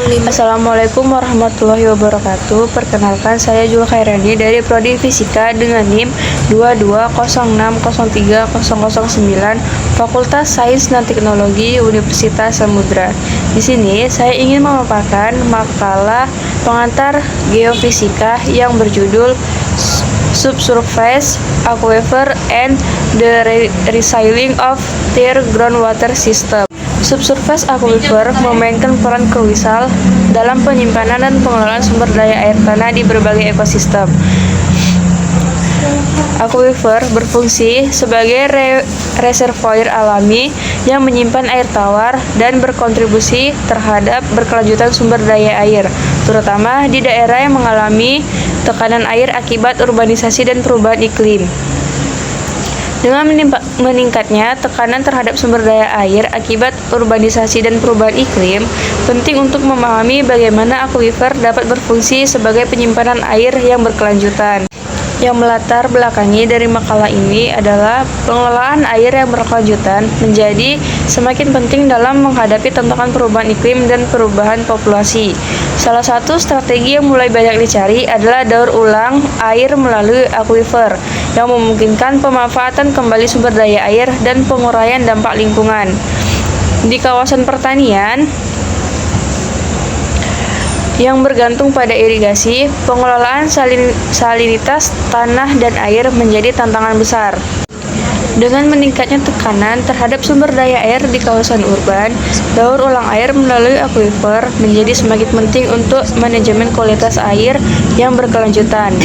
Assalamualaikum warahmatullahi wabarakatuh. Perkenalkan, saya Jul Khairani dari Prodi Fisika dengan NIM 2206030009 Fakultas Sains dan Teknologi Universitas Samudra. Di sini saya ingin memaparkan makalah pengantar geofisika yang berjudul Subsurface Aquifer and the Recycling of Their Groundwater System. Subsurface aquifer memainkan peran krusial dalam penyimpanan dan pengelolaan sumber daya air tanah di berbagai ekosistem. Aquifer berfungsi sebagai reservoir alami yang menyimpan air tawar dan berkontribusi terhadap berkelanjutan sumber daya air, terutama di daerah yang mengalami tekanan air akibat urbanisasi dan perubahan iklim. Dengan meningkatnya tekanan terhadap sumber daya air akibat urbanisasi dan perubahan iklim, penting untuk memahami bagaimana aquifer dapat berfungsi sebagai penyimpanan air yang berkelanjutan. Yang melatar belakangi dari makalah ini adalah pengelolaan air yang berkelanjutan menjadi semakin penting dalam menghadapi tantangan perubahan iklim dan perubahan populasi. Salah satu strategi yang mulai banyak dicari adalah daur ulang air melalui aquifer, yang memungkinkan pemanfaatan kembali sumber daya air dan penguraian dampak lingkungan. Di kawasan pertanian yang bergantung pada irigasi, pengelolaan salinitas tanah dan air menjadi tantangan besar. Dengan meningkatnya tekanan terhadap sumber daya air di kawasan urban, daur ulang air melalui aquifer menjadi semakin penting untuk manajemen kualitas air yang berkelanjutan.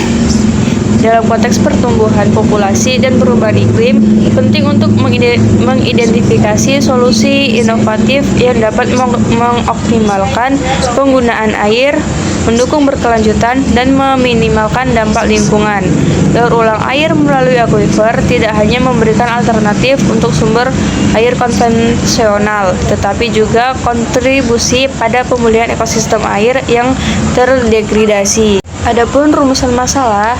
Dalam konteks pertumbuhan populasi dan perubahan iklim, penting untuk mengidentifikasi solusi inovatif yang dapat mengoptimalkan penggunaan air, mendukung berkelanjutan, dan meminimalkan dampak lingkungan. Daur ulang air melalui aquifer tidak hanya memberikan alternatif untuk sumber air konvensional, tetapi juga kontribusi pada pemulihan ekosistem air yang terdegradasi. Adapun rumusan masalah,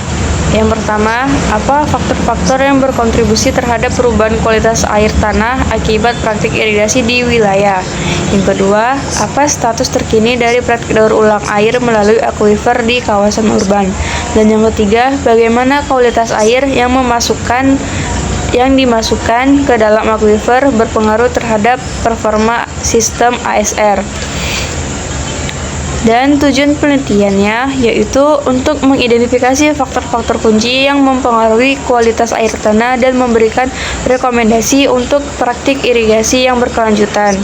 yang pertama, apa faktor-faktor yang berkontribusi terhadap perubahan kualitas air tanah akibat praktik irigasi di wilayah? Yang kedua, apa status terkini dari praktik daur ulang air melalui aquifer di kawasan urban? Dan yang ketiga, bagaimana kualitas air yang dimasukkan ke dalam aquifer berpengaruh terhadap performa sistem ASR? Dan tujuan penelitiannya yaitu untuk mengidentifikasi faktor-faktor kunci yang mempengaruhi kualitas air tanah dan memberikan rekomendasi untuk praktik irigasi yang berkelanjutan.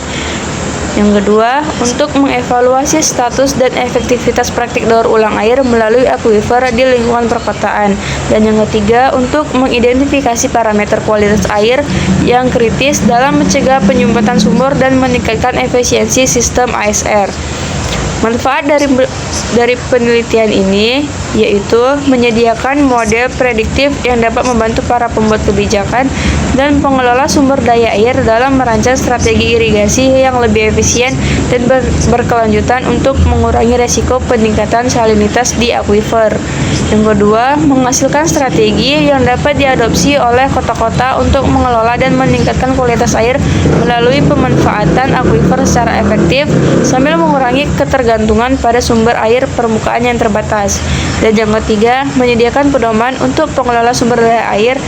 Yang kedua, untuk mengevaluasi status dan efektivitas praktik daur ulang air melalui aquifer di lingkungan perkotaan. Dan yang ketiga, untuk mengidentifikasi parameter kualitas air yang kritis dalam mencegah penyumbatan sumur dan meningkatkan efisiensi sistem ASR. Manfaat dari penelitian ini yaitu menyediakan model prediktif yang dapat membantu para pembuat kebijakan dan pengelola sumber daya air dalam merancang strategi irigasi yang lebih efisien dan berkelanjutan untuk mengurangi resiko peningkatan salinitas di aquifer. Yang kedua, menghasilkan strategi yang dapat diadopsi oleh kota-kota untuk mengelola dan meningkatkan kualitas air melalui pemanfaatan aquifer secara efektif sambil mengurangi ketergantungan pada sumber air permukaan yang terbatas. Dan yang ketiga, menyediakan pedoman untuk pengelola sumber daya air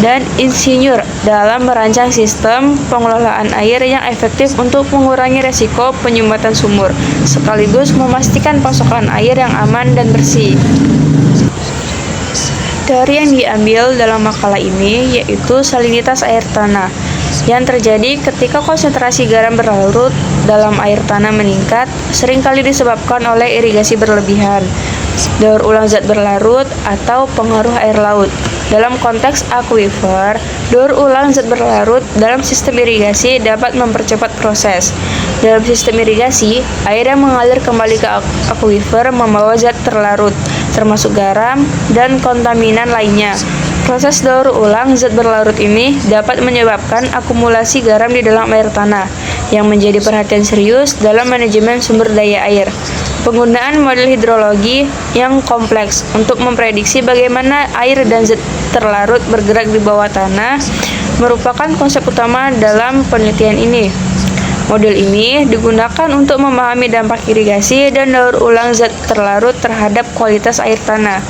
dan insinyur dalam merancang sistem pengelolaan air yang efektif untuk mengurangi resiko penyumbatan sumur, sekaligus memastikan pasokan air yang aman dan bersih. Dari yang diambil dalam makalah ini yaitu salinitas air tanah yang terjadi ketika konsentrasi garam berlarut dalam air tanah meningkat, seringkali disebabkan oleh irigasi berlebihan, daur ulang zat berlarut, atau pengaruh air laut. Dalam konteks aquifer, daur ulang zat berlarut dalam sistem irigasi dapat mempercepat proses. Dalam sistem irigasi, air yang mengalir kembali ke aquifer membawa zat terlarut, termasuk garam dan kontaminan lainnya. Proses daur ulang zat berlarut ini dapat menyebabkan akumulasi garam di dalam air tanah, yang menjadi perhatian serius dalam manajemen sumber daya air. Penggunaan model hidrologi yang kompleks untuk memprediksi bagaimana air dan zat terlarut bergerak di bawah tanah merupakan konsep utama dalam penelitian ini. Model ini digunakan untuk memahami dampak irigasi dan daur ulang zat terlarut terhadap kualitas air tanah.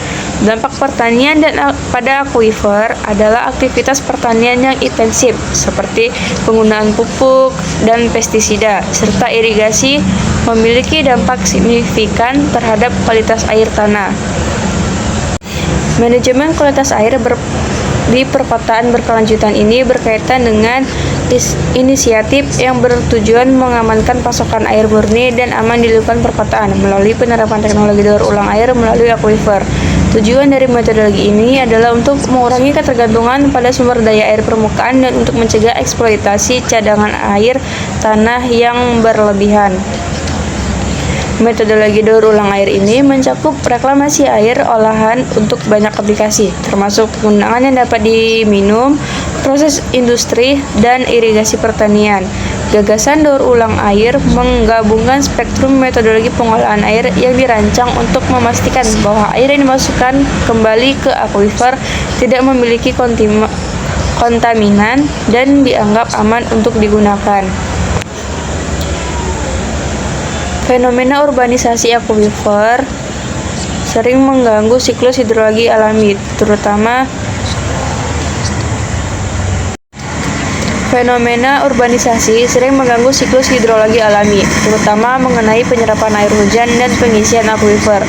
Dampak pertanian pada akuifer adalah aktivitas pertanian yang intensif seperti penggunaan pupuk dan pestisida, serta irigasi memiliki dampak signifikan terhadap kualitas air tanah. Manajemen kualitas air di perkotaan berkelanjutan ini berkaitan dengan inisiatif yang bertujuan mengamankan pasokan air murni dan aman di lingkungan perkotaan melalui penerapan teknologi daur ulang air melalui akuifer. Tujuan dari metodologi ini adalah untuk mengurangi ketergantungan pada sumber daya air permukaan dan untuk mencegah eksploitasi cadangan air tanah yang berlebihan. Metodologi daur ulang air ini mencakup reklamasi air olahan untuk banyak aplikasi, termasuk penggunaan yang dapat diminum, proses industri, dan irigasi pertanian. Gagasan daur ulang air menggabungkan spektrum metodologi pengolahan air yang dirancang untuk memastikan bahwa air yang dimasukkan kembali ke akuifer tidak memiliki kontaminan dan dianggap aman untuk digunakan. Fenomena urbanisasi akuifer sering mengganggu siklus hidrologi alami, terutama mengenai penyerapan air hujan dan pengisian akuifer.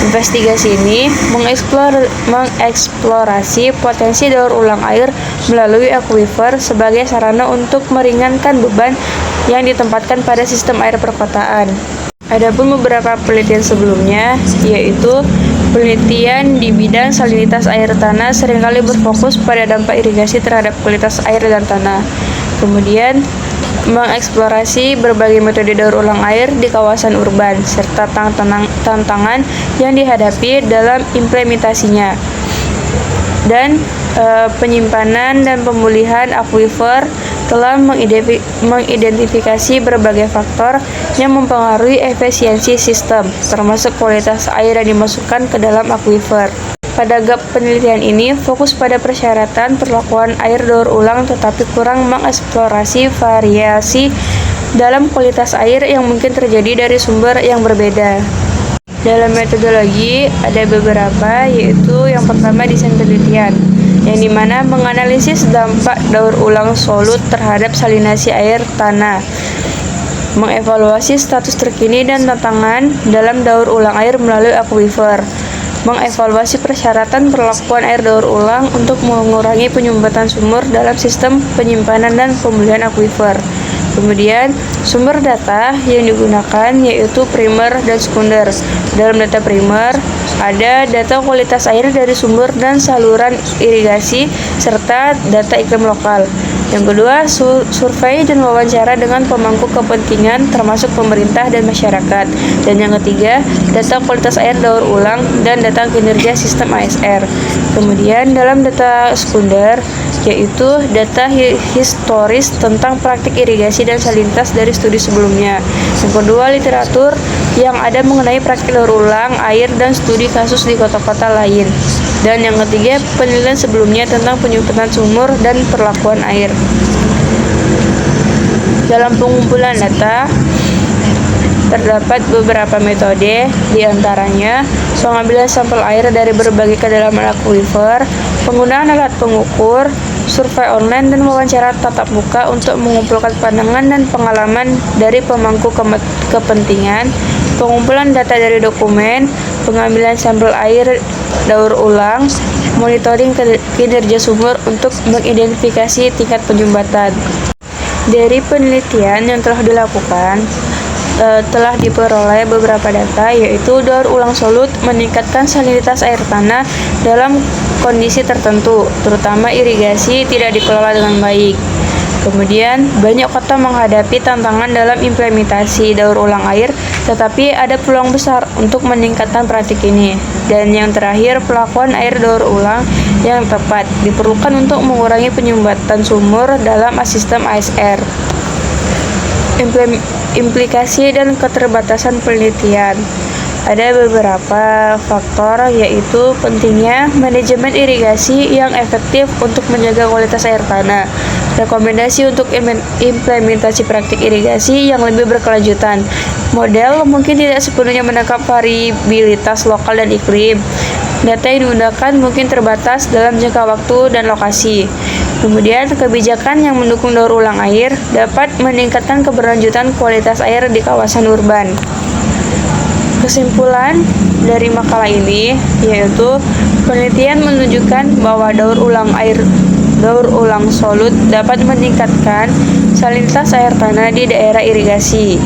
Investigasi ini mengeksplorasi potensi daur ulang air melalui akuifer sebagai sarana untuk meringankan beban yang ditempatkan pada sistem air perkotaan. Adapun beberapa penelitian sebelumnya, yaitu penelitian di bidang salinitas air tanah seringkali berfokus pada dampak irigasi terhadap kualitas air dan tanah. Kemudian, mengeksplorasi berbagai metode daur ulang air di kawasan urban, serta tantangan yang dihadapi dalam implementasinya. Dan penyimpanan dan pemulihan akuifer telah mengidentifikasi berbagai faktor yang mempengaruhi efisiensi sistem, termasuk kualitas air yang dimasukkan ke dalam akuifer. Pada gap penelitian ini fokus pada persyaratan perlakuan air daur ulang tetapi kurang mengeksplorasi variasi dalam kualitas air yang mungkin terjadi dari sumber yang berbeda. Dalam metodologi ada beberapa, yaitu yang pertama desain penelitian, yang dimana menganalisis dampak daur ulang solut terhadap salinasi air tanah, mengevaluasi status terkini dan tantangan dalam daur ulang air melalui akuifer, mengevaluasi persyaratan perlakuan air daur ulang untuk mengurangi penyumbatan sumur dalam sistem penyimpanan dan pemulihan akuifer. Kemudian, sumber data yang digunakan yaitu primer dan sekunder. Dalam data primer, ada data kualitas air dari sumber dan saluran irigasi, serta data iklim lokal. Yang kedua, survei dan wawancara dengan pemangku kepentingan termasuk pemerintah dan masyarakat. Dan yang ketiga, data kualitas air daur ulang dan data kinerja sistem ASR. Kemudian dalam data sekunder, yaitu data historis tentang praktik irigasi dan salinitas dari studi sebelumnya. Yang kedua, literatur yang ada mengenai praktik daur ulang air dan studi kasus di kota-kota lain. Dan yang ketiga, penelitian sebelumnya tentang penyemprotan sumur dan perlakuan air. Dalam pengumpulan data, terdapat beberapa metode, diantaranya pengambilan sampel air dari berbagai kedalaman akuifer, penggunaan alat pengukur, survei online, dan wawancara tatap muka untuk mengumpulkan pandangan dan pengalaman dari pemangku kepentingan, pengumpulan data dari dokumen, pengambilan sampel air daur ulang, monitoring kinerja sumur untuk mengidentifikasi tingkat penyumbatan. Dari penelitian yang telah dilakukan, telah diperoleh beberapa data, yaitu daur ulang solut meningkatkan salinitas air tanah dalam kondisi tertentu, terutama irigasi tidak dikelola dengan baik. Kemudian, banyak kota menghadapi tantangan dalam implementasi daur ulang air, tetapi ada peluang besar untuk meningkatkan praktik ini. Dan yang terakhir, pelakuan air daur ulang yang tepat diperlukan untuk mengurangi penyumbatan sumur dalam sistem ASR. Implikasi dan keterbatasan penelitian. Ada beberapa faktor, yaitu pentingnya manajemen irigasi yang efektif untuk menjaga kualitas air tanah, rekomendasi untuk implementasi praktik irigasi yang lebih berkelanjutan. Model mungkin tidak sepenuhnya menangkap variabilitas lokal dan iklim. Data yang digunakan mungkin terbatas dalam jangka waktu dan lokasi. Kemudian, kebijakan yang mendukung daur ulang air dapat meningkatkan keberlanjutan kualitas air di kawasan urban. Kesimpulan dari makalah ini yaitu penelitian menunjukkan bahwa daur ulang solut dapat meningkatkan salinitas air tanah di daerah irigasi.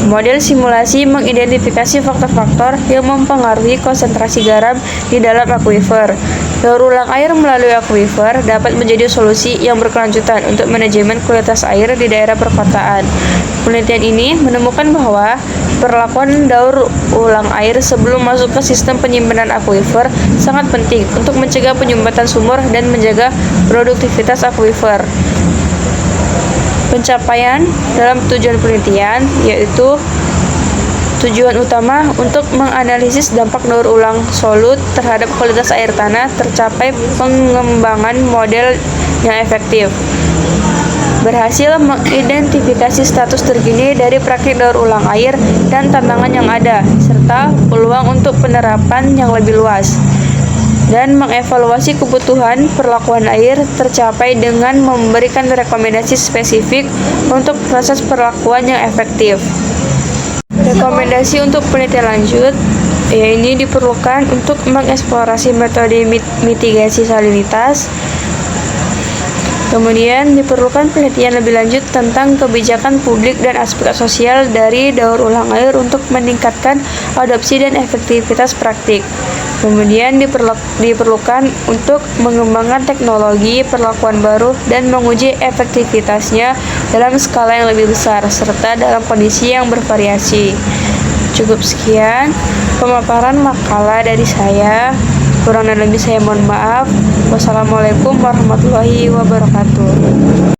Model simulasi mengidentifikasi faktor-faktor yang mempengaruhi konsentrasi garam di dalam akuifer. Daur ulang air melalui akuifer dapat menjadi solusi yang berkelanjutan untuk manajemen kualitas air di daerah perkotaan. Penelitian ini menemukan bahwa perlakuan daur ulang air sebelum masuk ke sistem penyimpanan akuifer sangat penting untuk mencegah penyumbatan sumur dan menjaga produktivitas akuifer. Pencapaian dalam tujuan penelitian yaitu tujuan utama untuk menganalisis dampak daur ulang solut terhadap kualitas air tanah, tercapai pengembangan model yang efektif. Berhasil mengidentifikasi status terkini dari praktik daur ulang air dan tantangan yang ada, serta peluang untuk penerapan yang lebih luas. Dan mengevaluasi kebutuhan perlakuan air tercapai dengan memberikan rekomendasi spesifik untuk proses perlakuan yang efektif. Rekomendasi untuk penelitian lanjut, ini diperlukan untuk mengeksplorasi metode mitigasi salinitas. Kemudian diperlukan penelitian lebih lanjut tentang kebijakan publik dan aspek sosial dari daur ulang air untuk meningkatkan adopsi dan efektivitas praktik. Kemudian diperlukan untuk mengembangkan teknologi perlakuan baru dan menguji efektivitasnya dalam skala yang lebih besar serta dalam kondisi yang bervariasi. Cukup sekian pemaparan makalah dari saya. Kurang dan lebih saya mohon maaf. Wassalamualaikum warahmatullahi wabarakatuh.